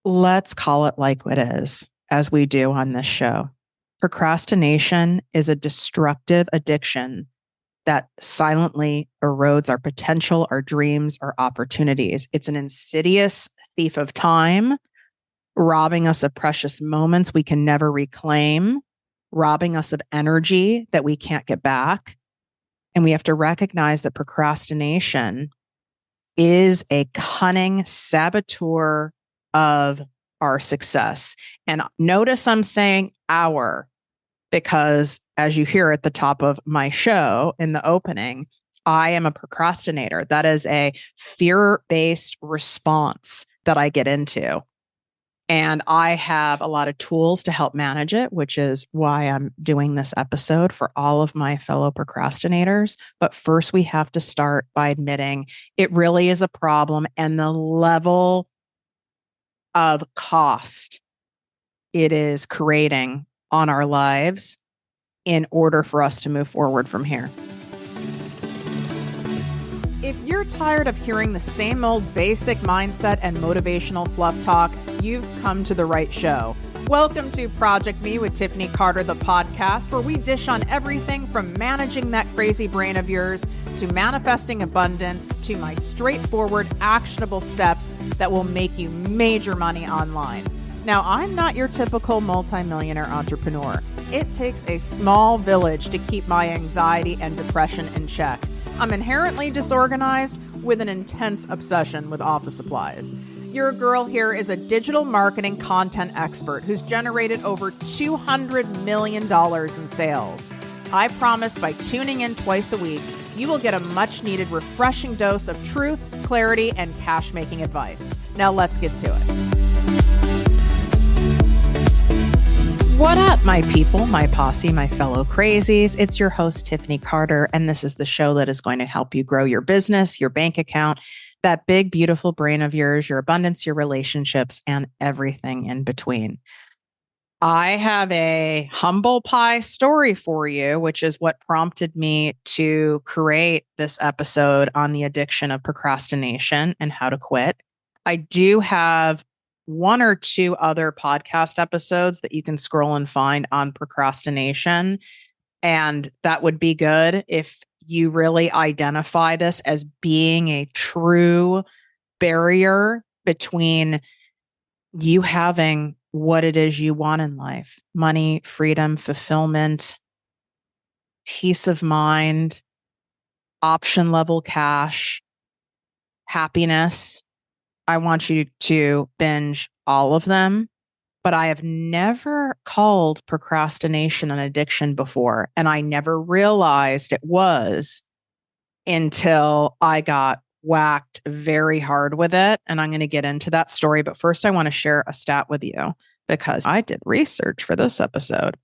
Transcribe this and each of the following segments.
Let's call it like it is, as we do on this show. Procrastination is a destructive addiction that silently erodes our potential, our dreams, our opportunities. It's an insidious thief of time, robbing us of precious moments we can never reclaim, robbing us of energy that we can't get back. And we have to recognize that procrastination is a cunning saboteur of our success. And notice I'm saying our, because as you hear at the top of my show in the opening, I am a procrastinator. That is a fear-based response that I get into. And I have a lot of tools to help manage it, which is why I'm doing this episode for all of my fellow procrastinators. But first, we have to start by admitting it really is a problem and the level of cost it is creating on our lives in order for us to move forward from here. If you're tired of hearing the same old basic mindset and motivational fluff talk, you've come to the right show. Welcome to ProjectME with Tiffany Carter, the podcast, where we dish on everything from managing that crazy brain of yours to manifesting abundance to my straightforward, actionable steps that will make you major money online. Now, I'm not your typical multimillionaire entrepreneur. It takes a small village to keep my anxiety and depression in check. I'm inherently disorganized with an intense obsession with office supplies. Your girl here is a digital marketing content expert who's generated over $200 million in sales. I promise by tuning in twice a week, you will get a much needed refreshing dose of truth, clarity, and cash making advice. Now let's get to it. What up, my people, my posse, my fellow crazies? It's your host, Tiffany Carter, and this is the show that is going to help you grow your business, your bank account, that big, beautiful brain of yours, your abundance, your relationships, and everything in between. I have a humble pie story for you, which is what prompted me to create this episode on the addiction of procrastination and how to quit. I do have one or two other podcast episodes that you can scroll and find on procrastination. And that would be good if you really identify this as being a true barrier between you having what it is you want in life: money, freedom, fulfillment, peace of mind, option level cash, happiness. I want you to binge all of them, but I have never called procrastination an addiction before. And I never realized it was until I got whacked very hard with it. And I'm going to get into that story. But first, I want to share a stat with you because I did research for this episode.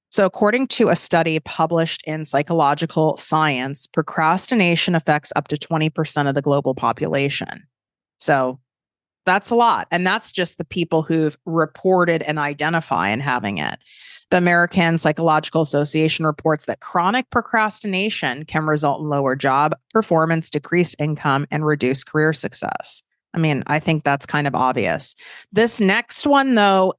So according to a study published in Psychological Science, procrastination affects up to 20% of the global population. So that's a lot. And that's just the people who've reported and identify in having it. The American Psychological Association reports that chronic procrastination can result in lower job performance, decreased income, and reduced career success. I mean, I think that's kind of obvious. This next one, though,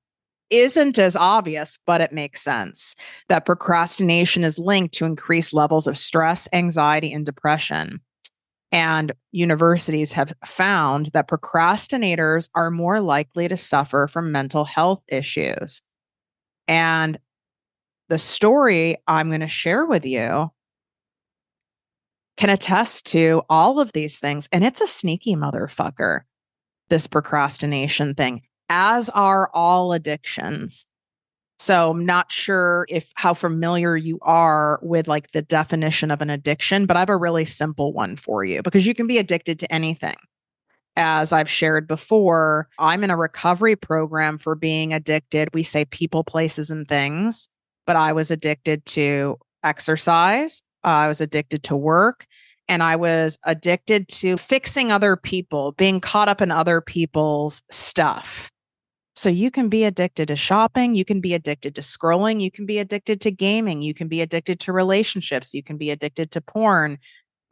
isn't as obvious, but it makes sense that procrastination is linked to increased levels of stress, anxiety, and depression. And universities have found that procrastinators are more likely to suffer from mental health issues. And the story I'm going to share with you can attest to all of these things. And it's a sneaky motherfucker, this procrastination thing, as are all addictions. So I'm not sure how familiar you are with like the definition of an addiction, but I have a really simple one for you because you can be addicted to anything. As I've shared before, I'm in a recovery program for being addicted. We say people, places, and things, but I was addicted to exercise. I was addicted to work, and I was addicted to fixing other people, being caught up in other people's stuff. So you can be addicted to shopping, you can be addicted to scrolling, you can be addicted to gaming, you can be addicted to relationships, you can be addicted to porn.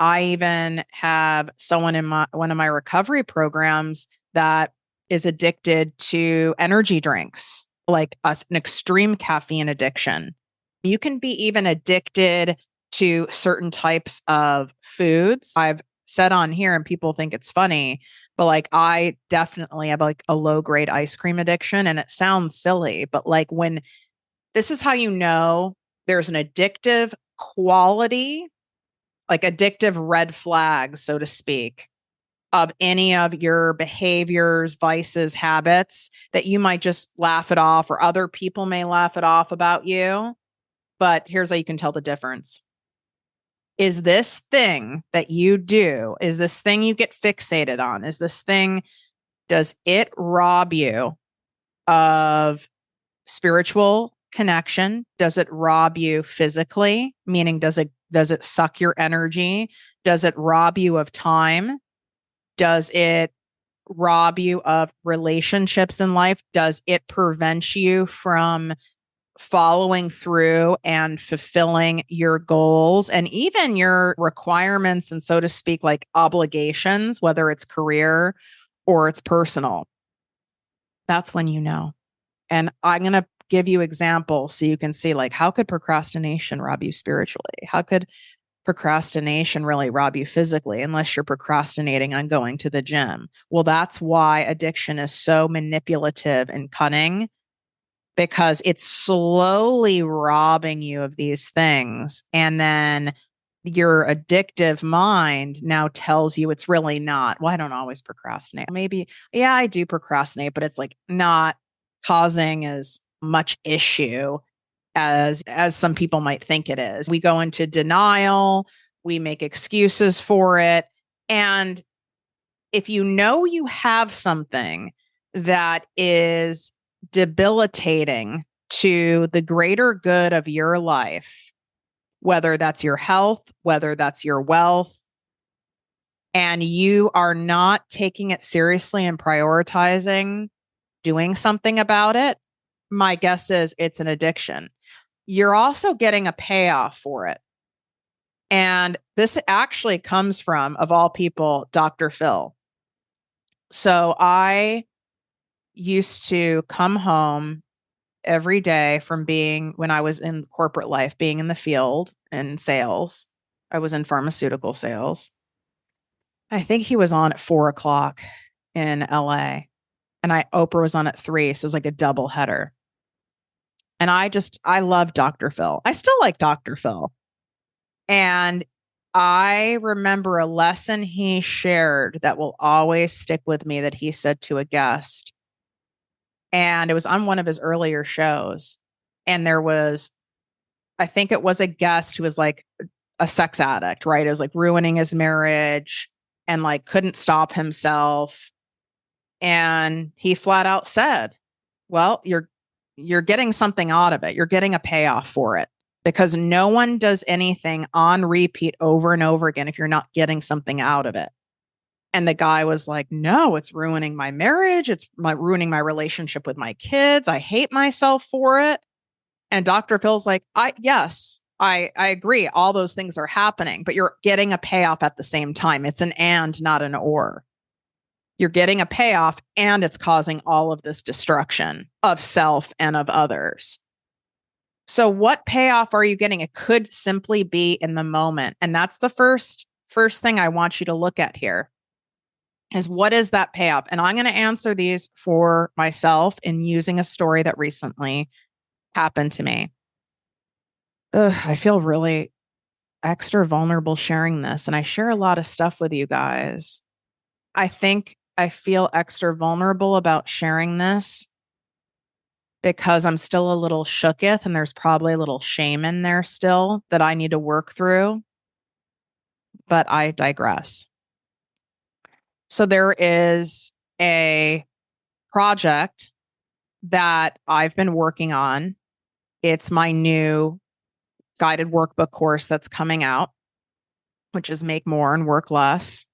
I even have someone in one of my recovery programs that is addicted to energy drinks, like us, an extreme caffeine addiction. You can be even addicted to certain types of foods. I've said on here, and people think it's funny, but like I definitely have like a low grade ice cream addiction. And it sounds silly, but like when this is how you know there's an addictive quality, like addictive red flags, so to speak, of any of your behaviors, vices, habits that you might just laugh it off, or other people may laugh it off about you. But here's how you can tell the difference. Is this thing that you do, is this thing you get fixated on, is this thing, does it rob you of spiritual connection? Does it rob you physically? Meaning, does it suck your energy? Does it rob you of time? Does it rob you of relationships in life? Does it prevent you from following through and fulfilling your goals and even your requirements and, so to speak, like obligations, whether it's career or it's personal? That's when you know. And I'm going to give you examples so you can see, like, how could procrastination rob you spiritually? How could procrastination really rob you physically, unless you're procrastinating on going to the gym? Well, that's why addiction is so manipulative and cunning, because it's slowly robbing you of these things. And then your addictive mind now tells you it's really not. Well, I don't always procrastinate. Maybe, yeah, I do procrastinate, but it's like not causing as much issue as some people might think it is. We go into denial, we make excuses for it. And if you know you have something that is debilitating to the greater good of your life, whether that's your health, whether that's your wealth, and you are not taking it seriously and prioritizing doing something about it, my guess is it's an addiction. You're also getting a payoff for it. And this actually comes from, of all people, Dr. Phil. So I used to come home every day from being, when I was in corporate life, being in the field in sales. I was in pharmaceutical sales. I think he was on at 4:00 in LA, and Oprah was on at 3. So it was like a double header. And I love Dr. Phil. I still like Dr. Phil. And I remember a lesson he shared that will always stick with me, that he said to a guest. And it was on one of his earlier shows. And I think it was a guest who was like a sex addict, right? It was like ruining his marriage and like couldn't stop himself. And he flat out said, well, you're getting something out of it. You're getting a payoff for it, because no one does anything on repeat over and over again if you're not getting something out of it. And the guy was like, no, it's ruining my marriage. It's ruining my relationship with my kids. I hate myself for it. And Dr. Phil's like, I agree. All those things are happening, but you're getting a payoff at the same time. It's an and, not an or. You're getting a payoff, and it's causing all of this destruction of self and of others. So what payoff are you getting? It could simply be in the moment. And that's the first thing I want you to look at here, is what is that payoff? And I'm going to answer these for myself in using a story that recently happened to me. I feel really extra vulnerable sharing this, and I share a lot of stuff with you guys. I think I feel extra vulnerable about sharing this because I'm still a little shooketh, and there's probably a little shame in there still that I need to work through. But I digress. So there is a project that I've been working on. It's my new guided workbook course that's coming out, which is Make More and Work Less.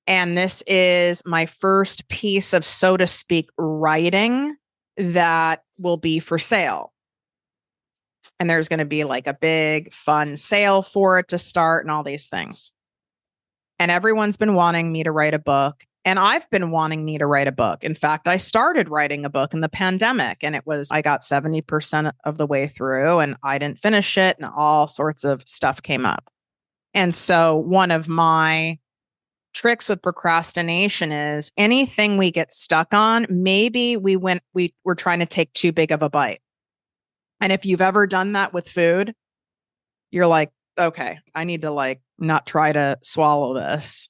And this is my first piece of, so to speak, writing that will be for sale. And there's going to be like a big fun sale for it to start and all these things. And everyone's been wanting me to write a book. And I've been wanting me to write a book. In fact, I started writing a book in the pandemic, and I got 70% of the way through and I didn't finish it, and all sorts of stuff came up. And so one of my tricks with procrastination is anything we get stuck on, maybe we're trying to take too big of a bite. And if you've ever done that with food, you're like, okay, I need to like not try to swallow this.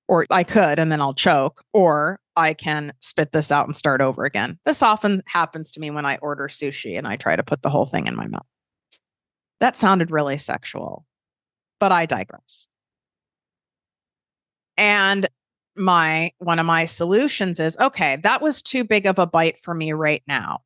Or I could, and then I'll choke, or I can spit this out and start over again. This often happens to me when I order sushi and I try to put the whole thing in my mouth. That sounded really sexual, but I digress. And one of my solutions is, okay, that was too big of a bite for me right now.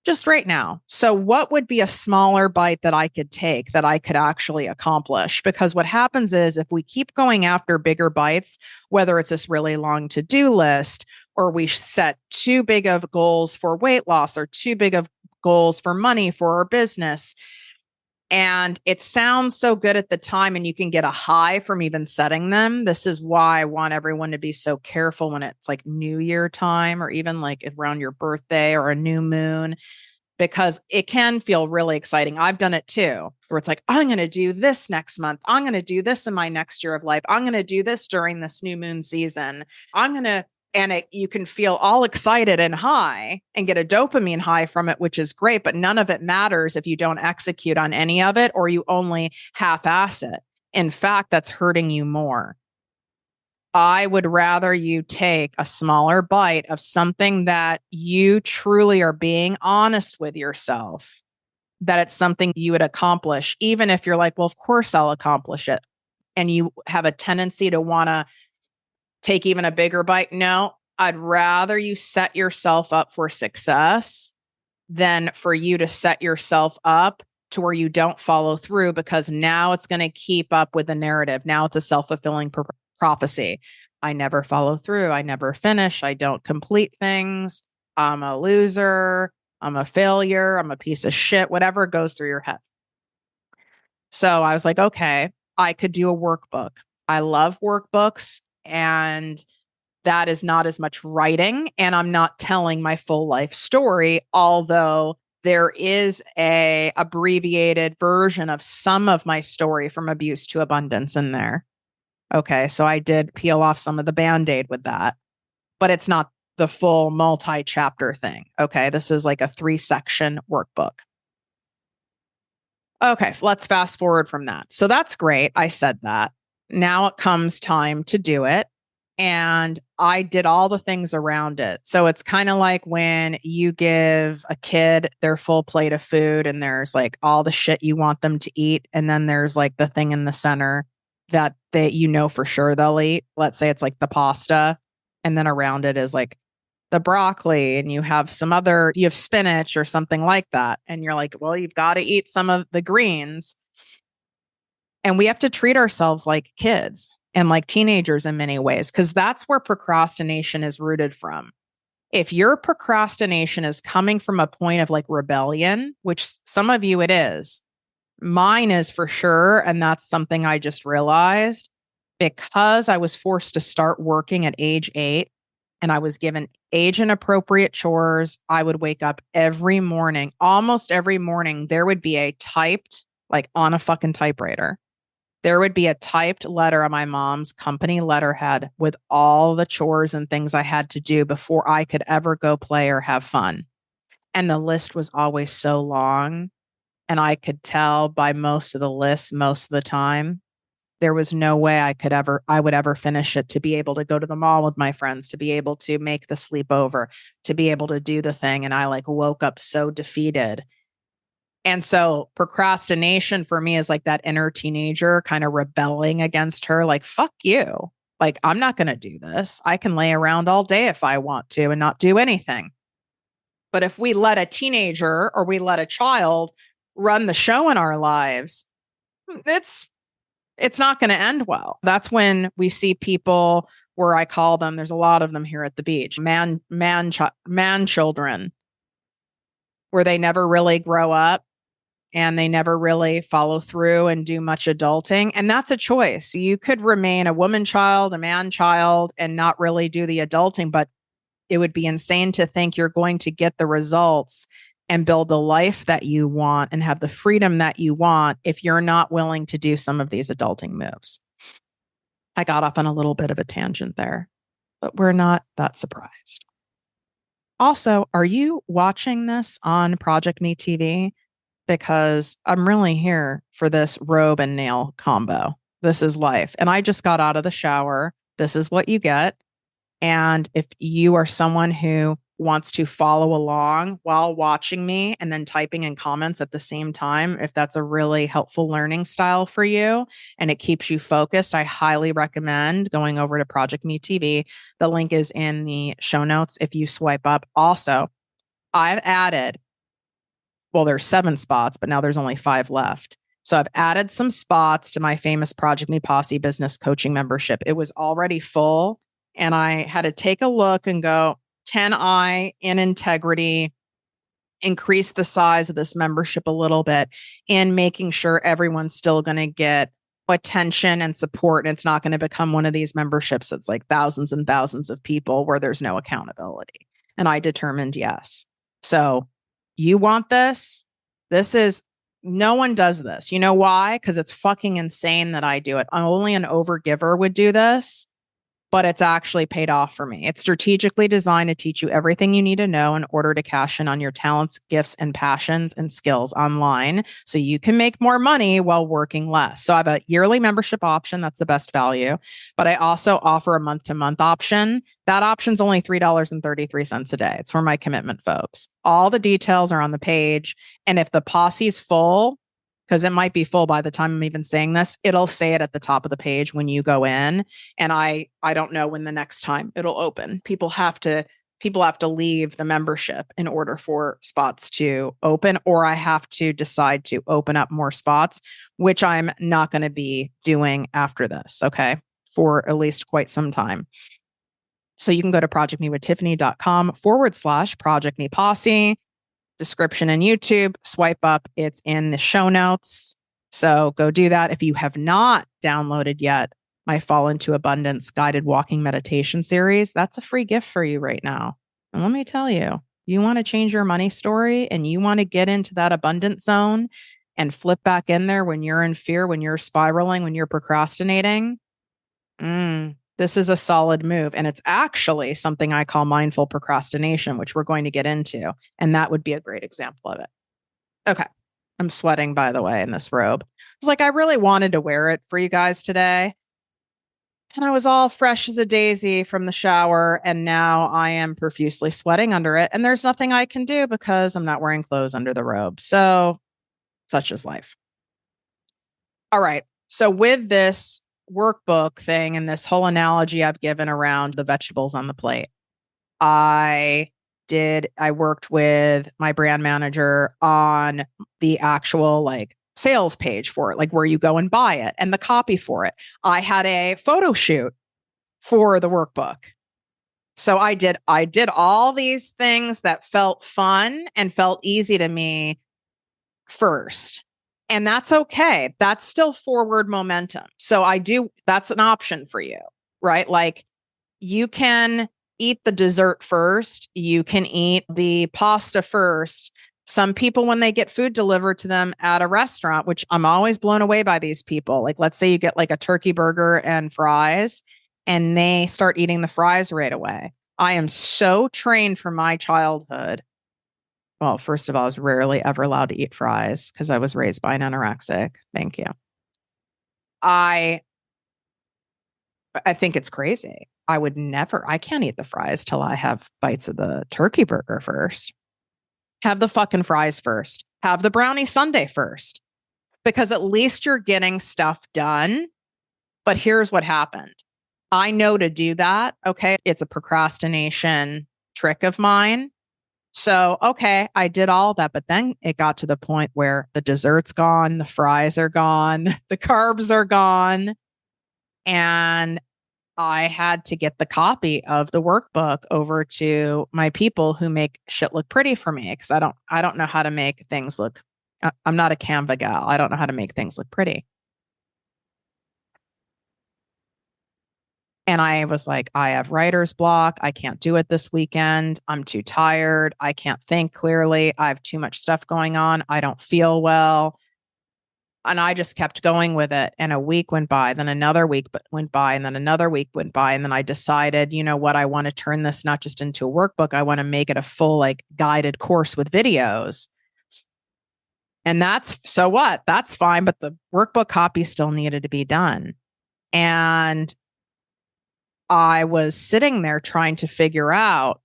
Just right now. So what would be a smaller bite that I could take that I could actually accomplish? Because what happens is if we keep going after bigger bites, whether it's this really long to-do list, or we set too big of goals for weight loss or too big of goals for money for our business, and it sounds so good at the time and you can get a high from even setting them. This is why I want everyone to be so careful when it's like New Year time or even like around your birthday or a new moon, because it can feel really exciting. I've done it too, where it's like, I'm going to do this next month. I'm going to do this in my next year of life. I'm going to do this during this new moon season. You can feel all excited and high and get a dopamine high from it, which is great, but none of it matters if you don't execute on any of it or you only half-ass it. In fact, that's hurting you more. I would rather you take a smaller bite of something that you truly are being honest with yourself, that it's something you would accomplish, even if you're like, well, of course I'll accomplish it. And you have a tendency to want to take even a bigger bite. No, I'd rather you set yourself up for success than for you to set yourself up to where you don't follow through, because now it's going to keep up with the narrative. Now it's a self-fulfilling prophecy. I never follow through. I never finish. I don't complete things. I'm a loser. I'm a failure. I'm a piece of shit, whatever goes through your head. So I was like, okay, I could do a workbook. I love workbooks. And that is not as much writing, and I'm not telling my full life story, although there is a abbreviated version of some of my story from abuse to abundance in there. Okay, so I did peel off some of the Band-Aid with that, but it's not the full multi-chapter thing. Okay, this is like a 3-section workbook. Okay, let's fast forward from that. So that's great. I said that. Now it comes time to do it. And I did all the things around it. So it's kind of like when you give a kid their full plate of food and there's like all the shit you want them to eat. And then there's like the thing in the center that for sure they'll eat. Let's say it's like the pasta. And then around it is like the broccoli, and you have spinach or something like that. And you're like, well, you've got to eat some of the greens. And we have to treat ourselves like kids and like teenagers in many ways, because that's where procrastination is rooted from. If your procrastination is coming from a point of like rebellion, which some of you it is, mine is for sure. And that's something I just realized because I was forced to start working at age 8 and I was given age inappropriate chores. I would wake up every morning, almost every morning, there would be a typed, like on a fucking typewriter, there would be a typed letter on my mom's company letterhead with all the chores and things I had to do before I could ever go play or have fun. And the list was always so long. And I could tell by most of the lists, most of the time, there was no way I would ever finish it, to be able to go to the mall with my friends, to be able to make the sleepover, to be able to do the thing. And I like woke up so defeated. And so procrastination for me is like that inner teenager kind of rebelling against her, like, fuck you. Like, I'm not going to do this. I can lay around all day if I want to and not do anything. But if we let a teenager or we let a child run the show in our lives, it's not going to end well. That's when we see people where I call them, there's a lot of them here at the beach, man children, where they never really grow up. and they never really follow through and do much adulting. And that's a choice. You could remain a woman child, a man child, and not really do the adulting, but it would be insane to think you're going to get the results and build the life that you want and have the freedom that you want if you're not willing to do some of these adulting moves. I got off on a little bit of a tangent there, but we're not that surprised. Also, are you watching this on ProjectME TV? Because I'm really here for this robe and nail combo. This is life. And I just got out of the shower. This is what you get. And if you are someone who wants to follow along while watching me and then typing in comments at the same time, if that's a really helpful learning style for you and it keeps you focused, I highly recommend going over to ProjectME TV. The link is in the show notes if you swipe up. Also, I've added, well, there's 7 spots, but now there's only 5 left. So I've added some spots to my famous ProjectME Posse business coaching membership. It was already full. And I had to take a look and go, can I, in integrity, increase the size of this membership a little bit in making sure everyone's still going to get attention and support? And it's not going to become one of these memberships that's like thousands and thousands of people where there's no accountability. And I determined yes. So you want this? No one does this. You know why? Because it's fucking insane that I do it. Only an overgiver would do this. But it's actually paid off for me. It's strategically designed to teach you everything you need to know in order to cash in on your talents, gifts, and passions and skills online so you can make more money while working less. So I have a yearly membership option. That's the best value. But I also offer a month-to-month option. That option's only $3.33 a day. It's for my commitment folks. All the details are on the page. And if the posse's full, because it might be full by the time I'm even saying this, it'll say it at the top of the page when you go in. And I don't know when the next time it'll open. People have to leave the membership in order for spots to open, or I have to decide to open up more spots, which I'm not going to be doing after this, okay, for at least quite some time. So you can go to projectmewithtiffany.com/ProjectMe Posse. Description in YouTube, swipe up. It's in the show notes. So go do that. If you have not downloaded yet my Fall into Abundance guided walking meditation series, that's a free gift for you right now. And let me tell you, you want to change your money story and you want to get into that abundance zone and flip back in there when you're in fear, when you're spiraling, when you're procrastinating. This is a solid move. And it's actually something I call mindful procrastination, which we're going to get into. And that would be a great example of it. Okay. I'm sweating, by the way, in this robe. It's like I really wanted to wear it for you guys today. And I was all fresh as a daisy from the shower. And now I am profusely sweating under it. And there's nothing I can do because I'm not wearing clothes under the robe. So such is life. All right. So with this workbook thing and this whole analogy I've given around the vegetables on the plate, I worked with my brand manager on the actual like sales page for it, like where you go and buy it and the copy for it. I had a photo shoot for the workbook. So I did all these things that felt fun and felt easy to me first. And that's okay. That's still forward momentum. So that's an option for you, right? Like you can eat the dessert first. You can eat the pasta first. Some people, when they get food delivered to them at a restaurant, which I'm always blown away by these people. Like, let's say you get like a turkey burger and fries and they start eating the fries right away. I am so trained from my childhood. Well, first of all, I was rarely ever allowed to eat fries because I was raised by an anorexic. Thank you. I think it's crazy. I can't eat the fries till I have bites of the turkey burger first. Have the fucking fries first. Have the brownie sundae first. Because at least you're getting stuff done. But here's what happened. I know to do that. Okay. It's a procrastination trick of mine. So, okay, I did all that, but then it got to the point where the dessert's gone, the fries are gone, the carbs are gone. And I had to get the copy of the workbook over to my people who make shit look pretty for me because I don't know how to make things look I'm not a Canva gal. I don't know how to make things look pretty. And I was like, I have writer's block. I can't do it this weekend. I'm too tired. I can't think clearly. I have too much stuff going on. I don't feel well. And I just kept going with it. And a week went by, then another week went by, and then another week went by. And then I decided, you know what? I want to turn this not just into a workbook. I want to make it a full, like, guided course with videos. And that's so what? That's fine. But the workbook copy still needed to be done. And I was sitting there trying to figure out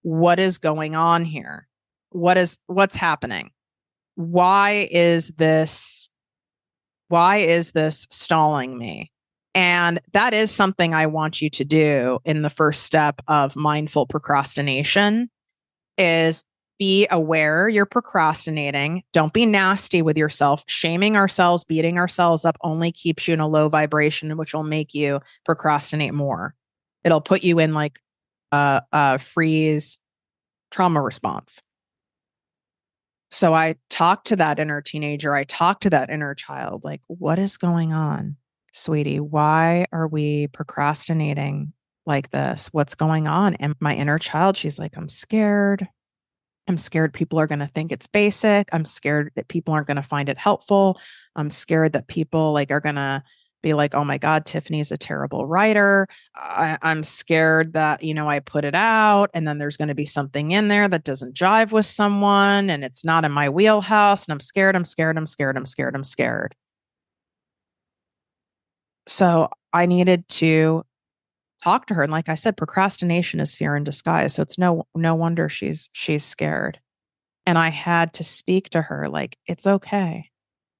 what is going on here. What's happening? Why is this stalling me? And that is something I want you to do in the first step of mindful procrastination is be aware you're procrastinating. Don't be nasty with yourself. Shaming ourselves, beating ourselves up only keeps you in a low vibration, which will make you procrastinate more. It'll put you in like a freeze trauma response. So I talked to that inner teenager. I talked to that inner child. Like, what is going on, sweetie? Why are we procrastinating like this? What's going on? And my inner child, she's like, I'm scared. I'm scared people are going to think it's basic. I'm scared that people aren't going to find it helpful. I'm scared that people like are going to be like, oh my God, Tiffany's a terrible writer. I'm scared that, you know, I put it out and then there's going to be something in there that doesn't jive with someone and it's not in my wheelhouse. And I'm scared. So I needed to talk to her. And like I said, procrastination is fear in disguise. So it's no wonder she's scared. And I had to speak to her like, it's okay.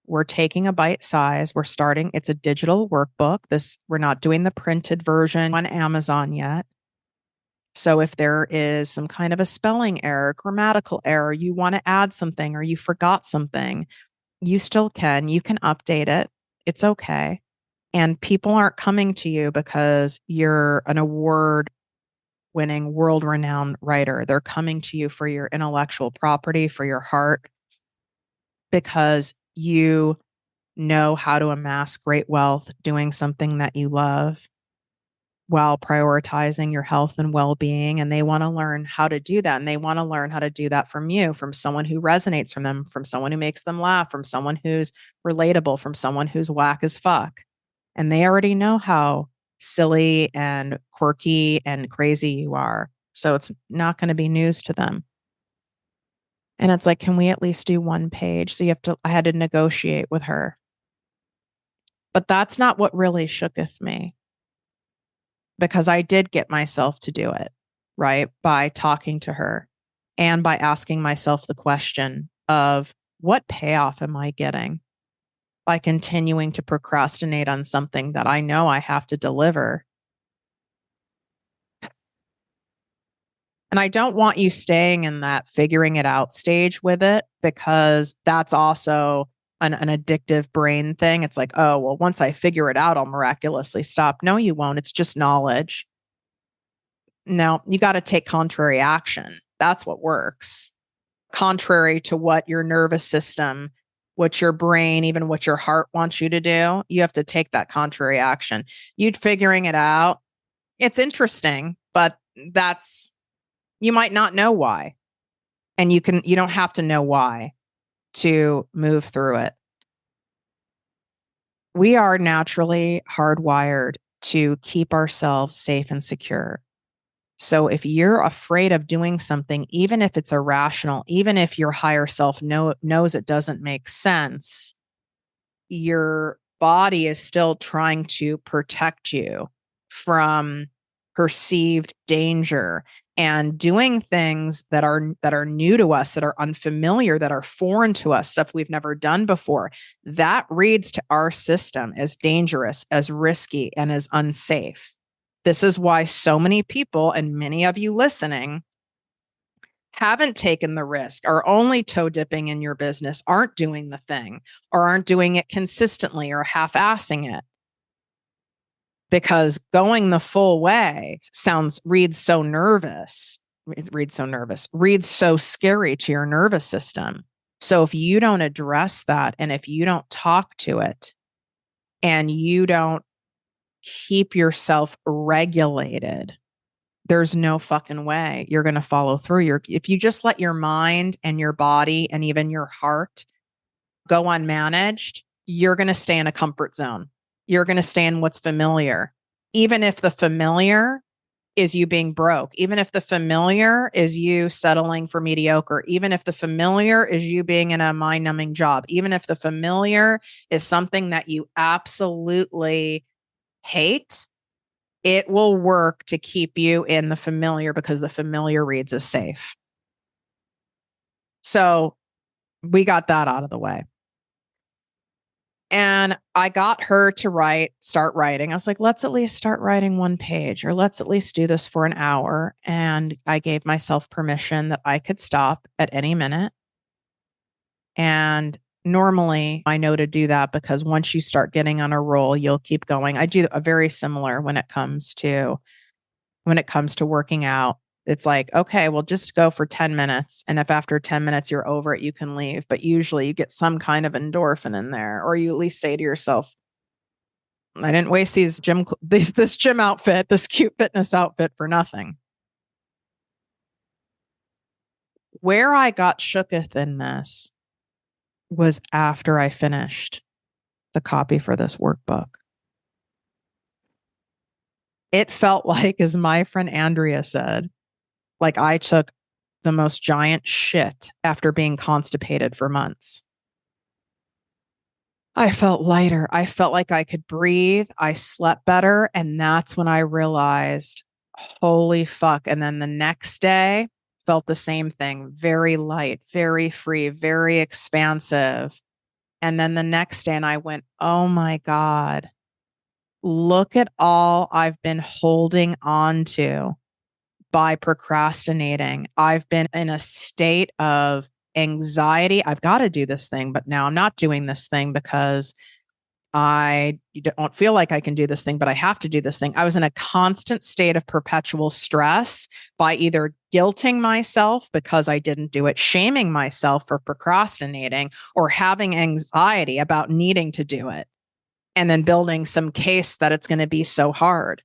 We're taking a bite size. We're starting. It's a digital workbook. We're not doing the printed version on Amazon yet. So if there is some kind of a spelling error, grammatical error, you want to add something or you forgot something, you still can. You can update it. It's okay. And people aren't coming to you because you're an award-winning, world-renowned writer. They're coming to you for your intellectual property, for your heart, because you know how to amass great wealth doing something that you love while prioritizing your health and well-being. And they want to learn how to do that. And they want to learn how to do that from you, from someone who resonates from them, from someone who makes them laugh, from someone who's relatable, from someone who's whack as fuck. And they already know how silly and quirky and crazy you are. So it's not going to be news to them. And it's like, can we at least do one page? So I had to negotiate with her. But that's not what really shooketh me. Because I did get myself to do it, right? By talking to her and by asking myself the question of what payoff am I getting by continuing to procrastinate on something that I know I have to deliver? And I don't want you staying in that figuring it out stage with it, because that's also an addictive brain thing. It's like, oh, well, once I figure it out, I'll miraculously stop. No, you won't. It's just knowledge. No, you got to take contrary action. That's what works. Contrary to what your nervous system, what your brain, even what your heart wants you to do, you have to take that contrary action. You figuring it out, it's interesting, but you might not know why. And you don't have to know why to move through it. We are naturally hardwired to keep ourselves safe and secure. So if you're afraid of doing something, even if it's irrational, even if your higher self knows it doesn't make sense, your body is still trying to protect you from perceived danger and doing things that are new to us, that are unfamiliar, that are foreign to us, stuff we've never done before. That reads to our system as dangerous, as risky, and as unsafe. This is why so many people, and many of you listening, haven't taken the risk, are only toe dipping in your business, aren't doing the thing, or aren't doing it consistently, or half-assing it. Because going the full way reads so scary to your nervous system. So if you don't address that, and if you don't talk to it, and you don't keep yourself regulated, there's no fucking way you're going to follow through. If you just let your mind and your body and even your heart go unmanaged, you're going to stay in a comfort zone. You're going to stay in what's familiar. Even if the familiar is you being broke, even if the familiar is you settling for mediocre, even if the familiar is you being in a mind-numbing job, even if the familiar is something that you absolutely hate, it will work to keep you in the familiar because the familiar reads as safe. So we got that out of the way. And I got her to start writing. I was like, let's at least start writing one page, or let's at least do this for an hour. And I gave myself permission that I could stop at any minute. And normally I know to do that because once you start getting on a roll, you'll keep going. I do a very similar when it comes to working out. It's like, okay, well, just go for 10 minutes. And if after 10 minutes you're over it, you can leave. But usually you get some kind of endorphin in there, or you at least say to yourself, I didn't waste this gym outfit, this cute fitness outfit for nothing. Where I got shooketh in this was after I finished the copy for this workbook. It felt like, as my friend Andrea said, like I took the most giant shit after being constipated for months. I felt lighter. I felt like I could breathe. I slept better. And that's when I realized, holy fuck. And then the next day felt the same thing. Very light, very free, very expansive. And then the next day, and I went, oh my God, look at all I've been holding on to by procrastinating. I've been in a state of anxiety. I've got to do this thing, but now I'm not doing this thing because I don't feel like I can do this thing, but I have to do this thing. I was in a constant state of perpetual stress by either guilting myself because I didn't do it, shaming myself for procrastinating, or having anxiety about needing to do it, and then building some case that it's going to be so hard.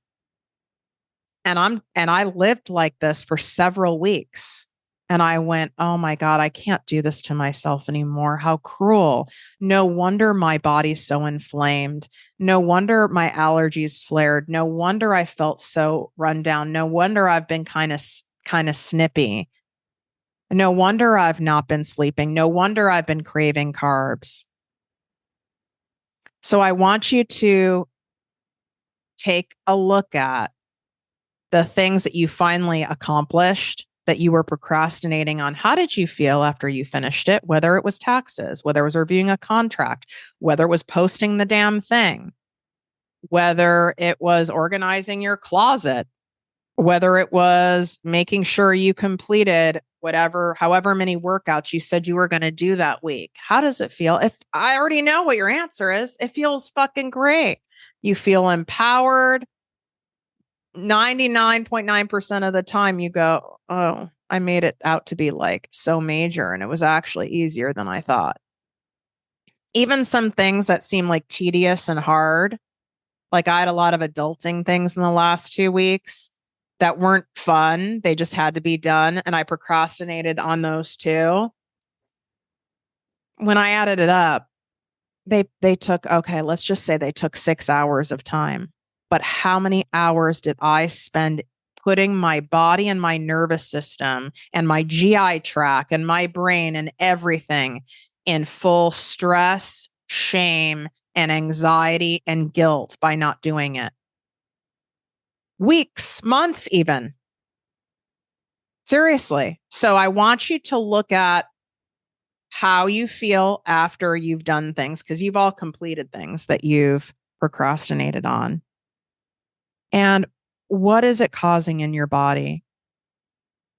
And I lived like this for several weeks. And I went, oh my God, I can't do this to myself anymore. How cruel. No wonder my body's so inflamed. No wonder my allergies flared. No wonder I felt so run down. No wonder I've been kind of snippy. No wonder I've not been sleeping. No wonder I've been craving carbs. So I want you to take a look at the things that you finally accomplished that you were procrastinating on. How did you feel after you finished it? Whether it was taxes, whether it was reviewing a contract, whether it was posting the damn thing, whether it was organizing your closet, whether it was making sure you completed however many workouts you said you were going to do that week. How does it feel? If I already know what your answer is, it feels fucking great. You feel empowered. 99.9% of the time you go, oh, I made it out to be like so major, and it was actually easier than I thought. Even some things that seem like tedious and hard, like I had a lot of adulting things in the last 2 weeks that weren't fun. They just had to be done. And I procrastinated on those too. When I added it up, they took, okay, let's just say they took 6 hours of time. But how many hours did I spend putting my body and my nervous system and my GI tract and my brain and everything in full stress, shame, and anxiety and guilt by not doing it? Weeks, months, even. Seriously. So I want you to look at how you feel after you've done things, because you've all completed things that you've procrastinated on. And what is it causing in your body?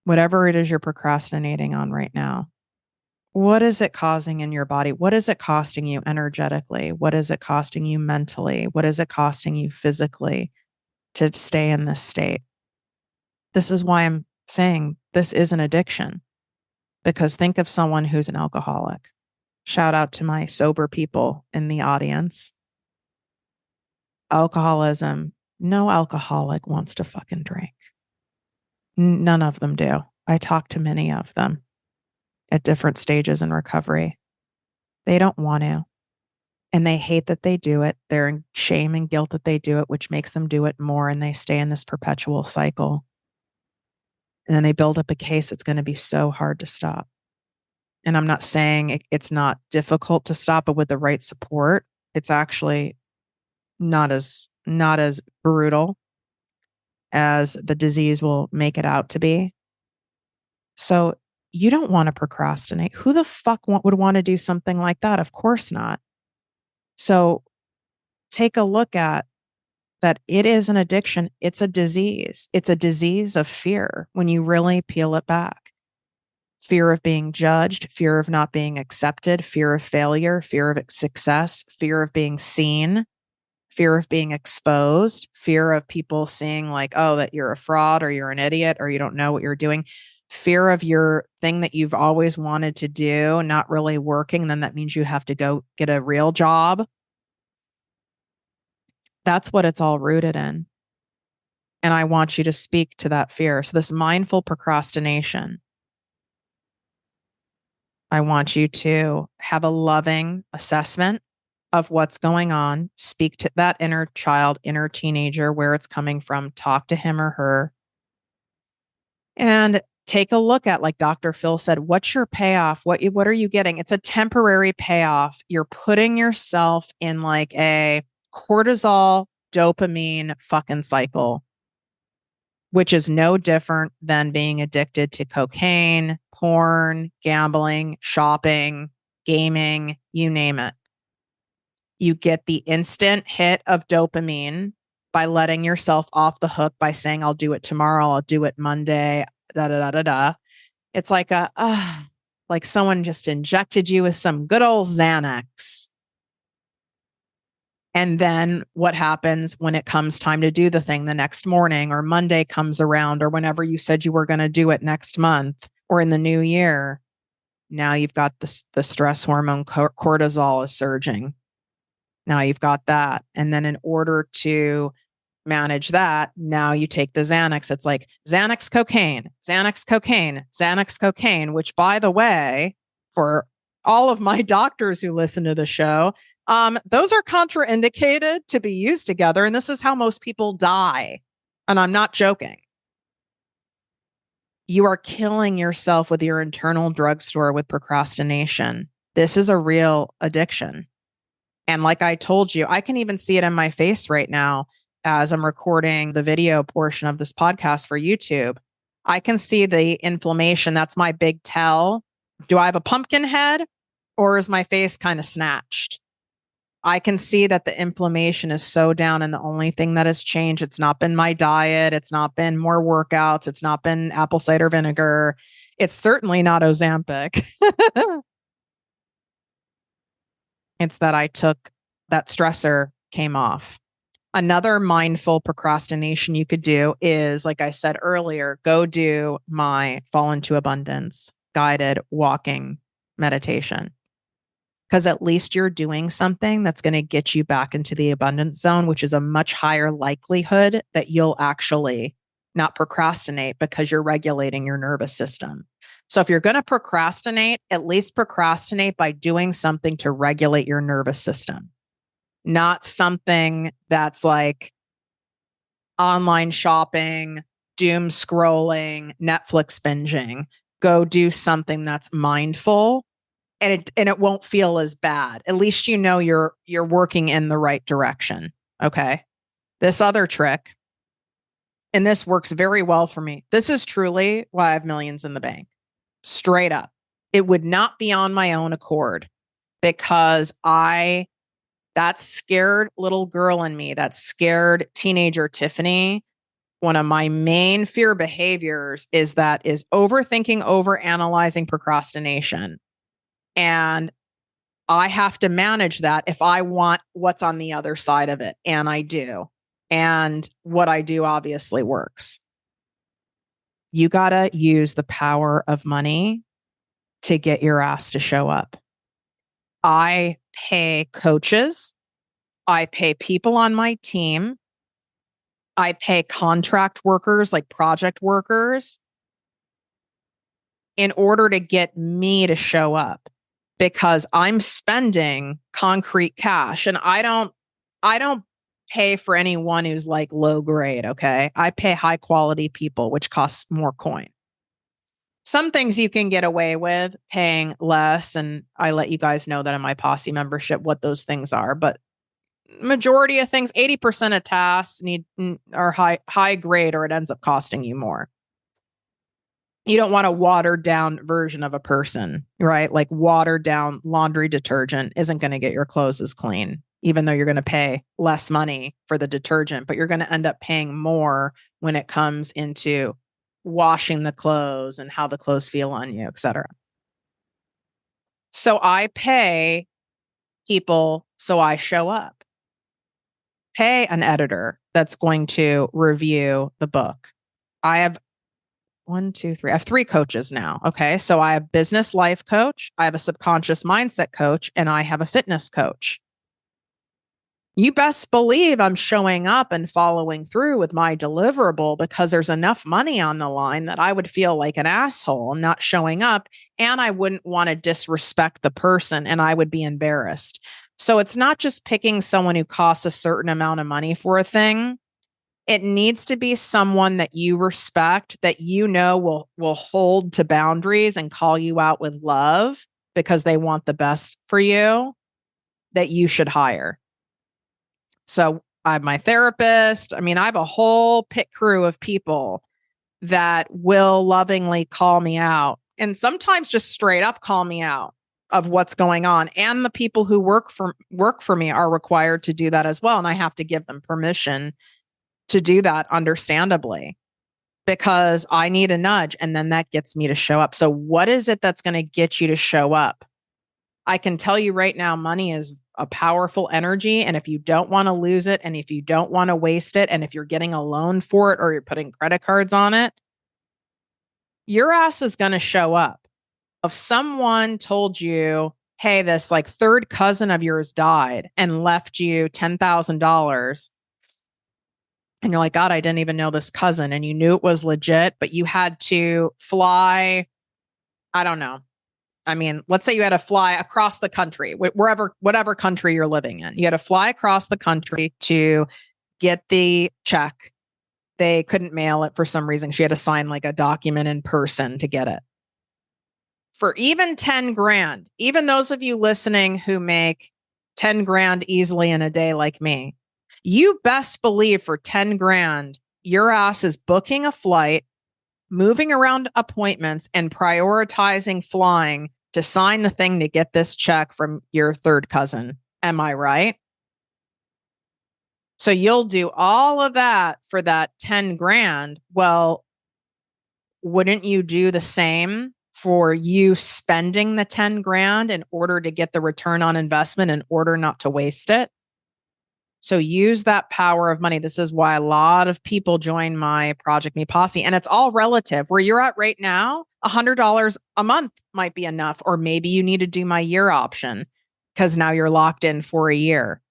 Whatever it is you're procrastinating on right now. What is it causing in your body? What is it costing you energetically? What is it costing you mentally? What is it costing you physically to stay in this state? This is why I'm saying this is an addiction. Because think of someone who's an alcoholic. Shout out to my sober people in the audience. Alcoholism, no alcoholic wants to fucking drink. None of them do. I talk to many of them at different stages in recovery. They don't want to. And they hate that they do it. They're in shame and guilt that they do it, which makes them do it more. And they stay in this perpetual cycle. And then they build up a case that's going to be so hard to stop. And I'm not saying it's not difficult to stop, but with the right support, it's actually not as brutal as the disease will make it out to be. So you don't want to procrastinate. Who the fuck would want to do something like that? Of course not. So take a look at that. It is an addiction. It's a disease. It's a disease of fear when you really peel it back. Fear of being judged, fear of not being accepted, fear of failure, fear of success, fear of being seen, fear of being exposed, fear of people seeing like, oh, that you're a fraud or you're an idiot or you don't know what you're doing, fear of your thing that you've always wanted to do not really working. Then that means you have to go get a real job. That's what it's all rooted in. And I want you to speak to that fear. So this mindful procrastination, I want you to have a loving assessment of what's going on, speak to that inner child, inner teenager, where it's coming from, talk to him or her, and take a look at, like Dr. Phil said, what's your payoff? What are you getting? It's a temporary payoff. You're putting yourself in like a cortisol, dopamine fucking cycle, which is no different than being addicted to cocaine, porn, gambling, shopping, gaming, you name it. You get the instant hit of dopamine by letting yourself off the hook by saying, I'll do it tomorrow, I'll do it Monday, da da da da da. It's like like someone just injected you with some good old Xanax. And then what happens when it comes time to do the thing the next morning, or Monday comes around, or whenever you said you were going to do it next month or in the new year? Now you've got the stress hormone cortisol is surging. Now you've got that. And then in order to manage that, now you take the Xanax. It's like Xanax cocaine, Xanax cocaine, Xanax cocaine, which, by the way, for all of my doctors who listen to the show, those are contraindicated to be used together. And this is how most people die. And I'm not joking. You are killing yourself with your internal drugstore with procrastination. This is a real addiction. And like I told you, I can even see it in my face right now as I'm recording the video portion of this podcast for YouTube. I can see the inflammation. That's my big tell. Do I have a pumpkin head, or is my face kind of snatched? I can see that the inflammation is so down, and the only thing that has changed, it's not been my diet. It's not been more workouts. It's not been apple cider vinegar. It's certainly not Ozempic. It's that I took that stressor came off. Another mindful procrastination you could do is, like I said earlier, go do my Fall into Abundance guided walking meditation. Because at least you're doing something that's going to get you back into the abundance zone, which is a much higher likelihood that you'll actually not procrastinate because you're regulating your nervous system. So if you're going to procrastinate, at least procrastinate by doing something to regulate your nervous system, not something that's like online shopping, doom scrolling, Netflix binging. Go do something that's mindful, and it won't feel as bad. At least you know you're working in the right direction. Okay. This other trick, and this works very well for me. This is truly why I have millions in the bank. Straight up. It would not be on my own accord, because that scared little girl in me, that scared teenager Tiffany, one of my main fear behaviors is overthinking, overanalyzing, procrastination. And I have to manage that if I want what's on the other side of it. And I do. And what I do obviously works. You got to use the power of money to get your ass to show up. I pay coaches. I pay people on my team. I pay contract workers, like project workers, in order to get me to show up, because I'm spending concrete cash, and I don't pay for anyone who's like low grade. Okay. I pay high quality people, which costs more coin. Some things you can get away with paying less. And I let you guys know that in my posse membership, what those things are. But majority of things, 80% of tasks are high grade, or it ends up costing you more. You don't want a watered down version of a person, right? Like watered down laundry detergent isn't going to get your clothes as clean, even though you're going to pay less money for the detergent, but you're going to end up paying more when it comes into washing the clothes and how the clothes feel on you, etc. So I pay people so I show up. Pay an editor that's going to review the book. I have I have 3 coaches now. Okay. So I have business life coach, I have a subconscious mindset coach, and I have a fitness coach. You best believe I'm showing up and following through with my deliverable, because there's enough money on the line that I would feel like an asshole not showing up, and I wouldn't want to disrespect the person, and I would be embarrassed. So it's not just picking someone who costs a certain amount of money for a thing. It needs to be someone that you respect, that you know will hold to boundaries and call you out with love because they want the best for you, that you should hire. So I have my therapist. I mean, I have a whole pit crew of people that will lovingly call me out, and sometimes just straight up call me out of what's going on. And the people who work for me are required to do that as well. And I have to give them permission to do that, understandably, because I need a nudge, and then that gets me to show up. So what is it that's going to get you to show up? I can tell you right now, money is a powerful energy. And if you don't want to lose it, and if you don't want to waste it, and if you're getting a loan for it or you're putting credit cards on it, your ass is going to show up. If someone told you, hey, this like third cousin of yours died and left you $10,000, and you're like, God, I didn't even know this cousin, and you knew it was legit, but you had to fly, I don't know. I mean, let's say you had to fly across the country, whatever country you're living in. You had to fly across the country to get the check. They couldn't mail it for some reason. She had to sign like a document in person to get it. For even 10 grand, even those of you listening who make 10 grand easily in a day like me, you best believe for 10 grand, your ass is booking a flight, moving around appointments, and prioritizing flying to sign the thing to get this check from your third cousin. Am I right? So you'll do all of that for that 10 grand. Well, wouldn't you do the same for you spending the 10 grand in order to get the return on investment, in order not to waste it? So use that power of money. This is why a lot of people join my ProjectME posse, and it's all relative. Where you're at right now, $100 a month might be enough, or maybe you need to do my year option because now you're locked in for a year.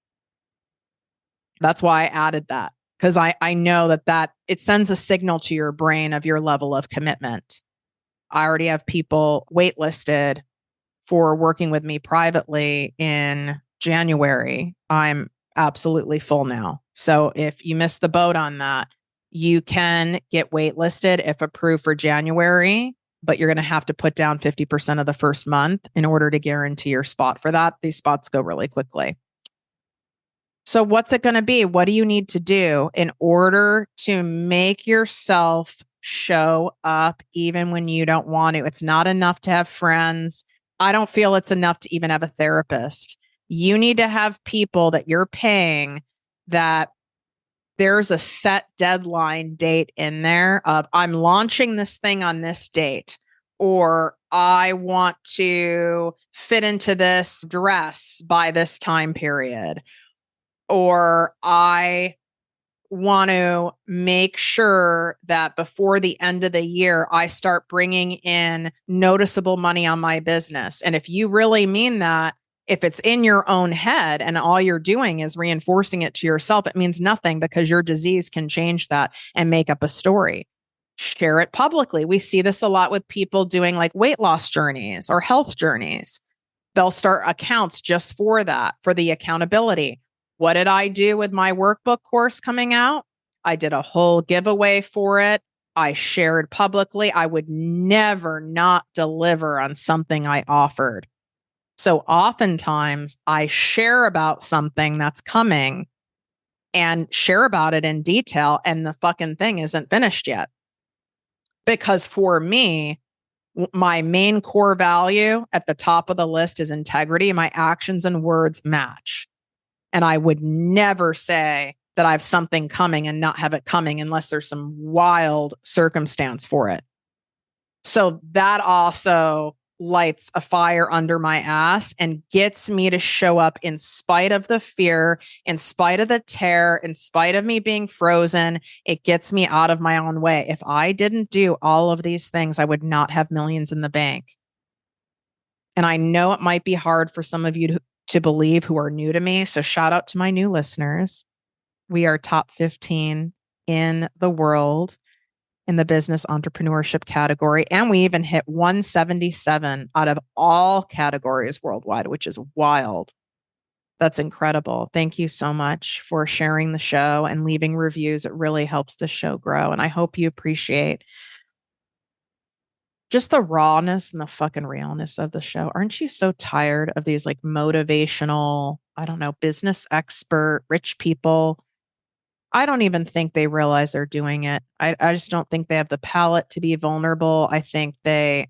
That's why I added that, because I know that it sends a signal to your brain of your level of commitment. I already have people waitlisted for working with me privately in January. I'm absolutely full now. So if you missed the boat on that, you can get waitlisted if approved for January, but you're going to have to put down 50% of the first month in order to guarantee your spot for that. These spots go really quickly. So what's it going to be? What do you need to do in order to make yourself show up even when you don't want to? It's not enough to have friends. I don't feel it's enough to even have a therapist. You need to have people that you're paying that there's a set deadline date in there of, I'm launching this thing on this date, or I want to fit into this dress by this time period, or I want to make sure that before the end of the year, I start bringing in noticeable money on my business. And if you really mean that, if it's in your own head and all you're doing is reinforcing it to yourself, it means nothing because your disease can change that and make up a story. Share it publicly. We see this a lot with people doing like weight loss journeys or health journeys. They'll start accounts just for that, for the accountability. What did I do with my workbook course coming out? I did a whole giveaway for it. I shared publicly. I would never not deliver on something I offered. So oftentimes I share about something that's coming and share about it in detail, and the fucking thing isn't finished yet. Because for me, my main core value at the top of the list is integrity. My actions and words match. And I would never say that I have something coming and not have it coming unless there's some wild circumstance for it. So that also lights a fire under my ass and gets me to show up in spite of the fear, in spite of the terror, in spite of me being frozen. It gets me out of my own way. If I didn't do all of these things, I would not have millions in the bank. And I know it might be hard for some of you to believe who are new to me. So shout out to my new listeners. We are top 15 in the world in the business entrepreneurship category. And we even hit 177 out of all categories worldwide, which is wild. That's incredible. Thank you so much for sharing the show and leaving reviews. It really helps the show grow. And I hope you appreciate just the rawness and the fucking realness of the show. Aren't you so tired of these like motivational, I don't know, business expert, rich people? I don't even think they realize they're doing it. I just don't think they have the palate to be vulnerable. I think they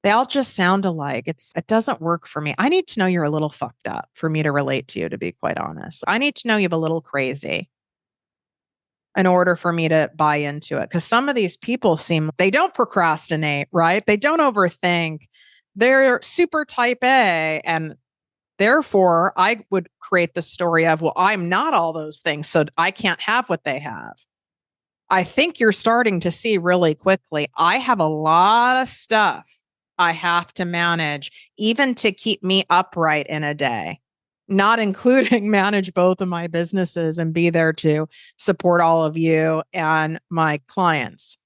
all just sound alike. It doesn't work for me. I need to know you're a little fucked up for me to relate to you, to be quite honest. I need to know you have a little crazy in order for me to buy into it. Because some of these people they don't procrastinate, right? They don't overthink. They're super type A. And therefore, I would create the story of, well, I'm not all those things, so I can't have what they have. I think you're starting to see really quickly, I have a lot of stuff I have to manage, even to keep me upright in a day, not including manage both of my businesses and be there to support all of you and my clients.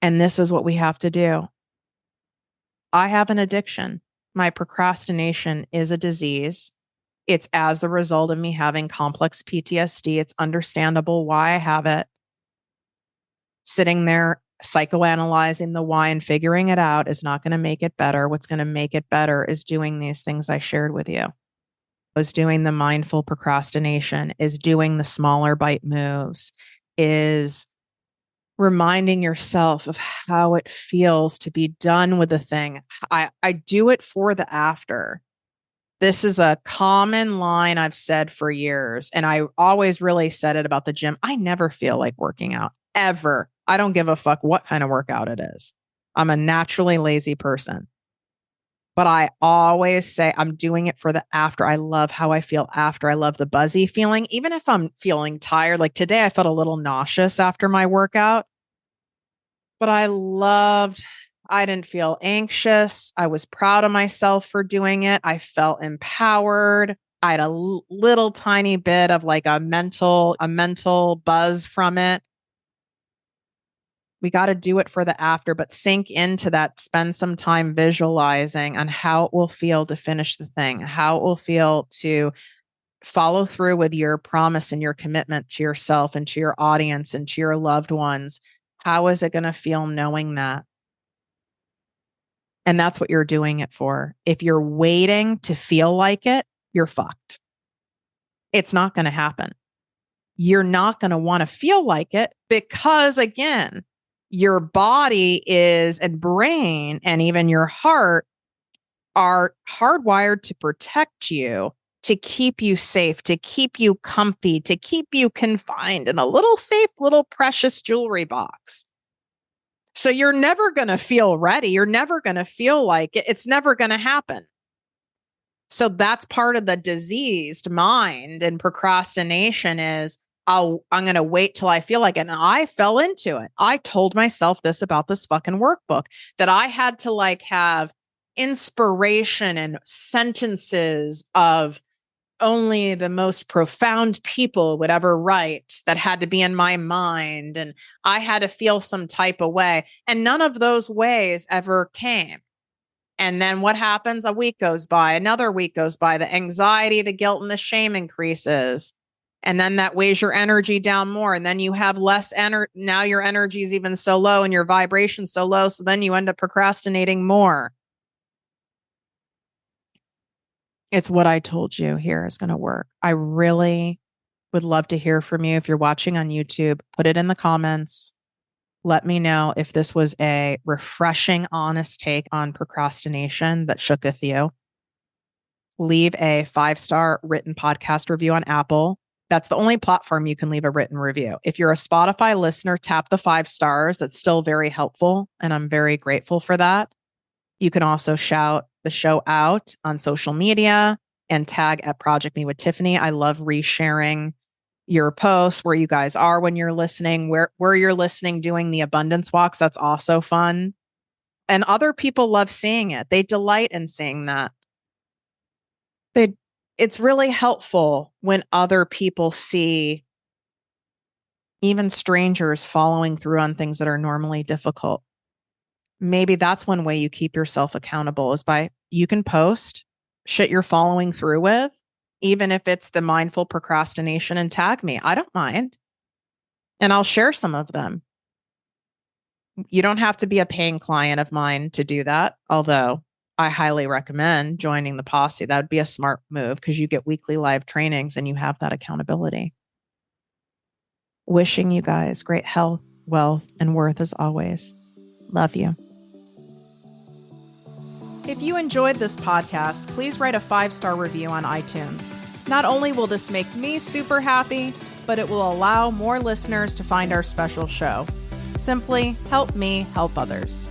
And this is what we have to do. I have an addiction. My procrastination is a disease. It's as the result of me having complex PTSD. It's understandable why I have it. Sitting there psychoanalyzing the why and figuring it out is not going to make it better. What's going to make it better is doing these things I shared with you. Is doing the mindful procrastination, is doing the smaller bite moves, is reminding yourself of how it feels to be done with the thing. I do it for the after. This is a common line I've said for years. And I always really said it about the gym. I never feel like working out, ever. I don't give a fuck what kind of workout it is. I'm a naturally lazy person. But I always say I'm doing it for the after. I love how I feel after. I love the buzzy feeling. Even if I'm feeling tired, like today I felt a little nauseous after my workout. But I didn't feel anxious. I was proud of myself for doing it. I felt empowered. I had a little tiny bit of like a mental buzz from it. We got to do it for the after, but sink into that. Spend some time visualizing on how it will feel to finish the thing, how it will feel to follow through with your promise and your commitment to yourself and to your audience and to your loved ones. How is it going to feel knowing that? And that's what you're doing it for. If you're waiting to feel like it, you're fucked. It's not going to happen. You're not going to want to feel like it because, again, your body and brain and even your heart are hardwired to protect you, to keep you safe, to keep you comfy, to keep you confined in a little safe, little precious jewelry box. So you're never going to feel ready. You're never going to feel like it. It's never going to happen. So that's part of the diseased mind and procrastination is I'm going to wait till I feel like it. And I fell into it. I told myself this about this fucking workbook, that I had to like have inspiration and sentences of only the most profound people would ever write, that had to be in my mind. And I had to feel some type of way. And none of those ways ever came. And then what happens? A week goes by, another week goes by, the anxiety, the guilt, and the shame increases. And then that weighs your energy down more. And then you have less energy. Now your energy is even so low and your vibration so low. So then you end up procrastinating more. It's what I told you here is going to work. I really would love to hear from you. If you're watching on YouTube, put it in the comments. Let me know if this was a refreshing, honest take on procrastination that shooketh you. Leave a 5-star written podcast review on Apple. That's the only platform you can leave a written review. If you're a Spotify listener, tap the 5 stars. That's still very helpful, and I'm very grateful for that. You can also shout the show out on social media and tag at ProjectME with Tiffany. I love resharing your posts, where you guys are when you're listening, where you're listening, doing the abundance walks. That's also fun. And other people love seeing it. They delight in seeing that. It's really helpful when other people see, even strangers, following through on things that are normally difficult. Maybe that's one way you keep yourself accountable, is by, you can post shit you're following through with, even if it's the mindful procrastination, and tag me. I don't mind. And I'll share some of them. You don't have to be a paying client of mine to do that. Although I highly recommend joining the posse. That would be a smart move, because you get weekly live trainings and you have that accountability. Wishing you guys great health, wealth, and worth as always. Love you. If you enjoyed this podcast, please write a 5-star review on iTunes. Not only will this make me super happy, but it will allow more listeners to find our special show. Simply help me help others.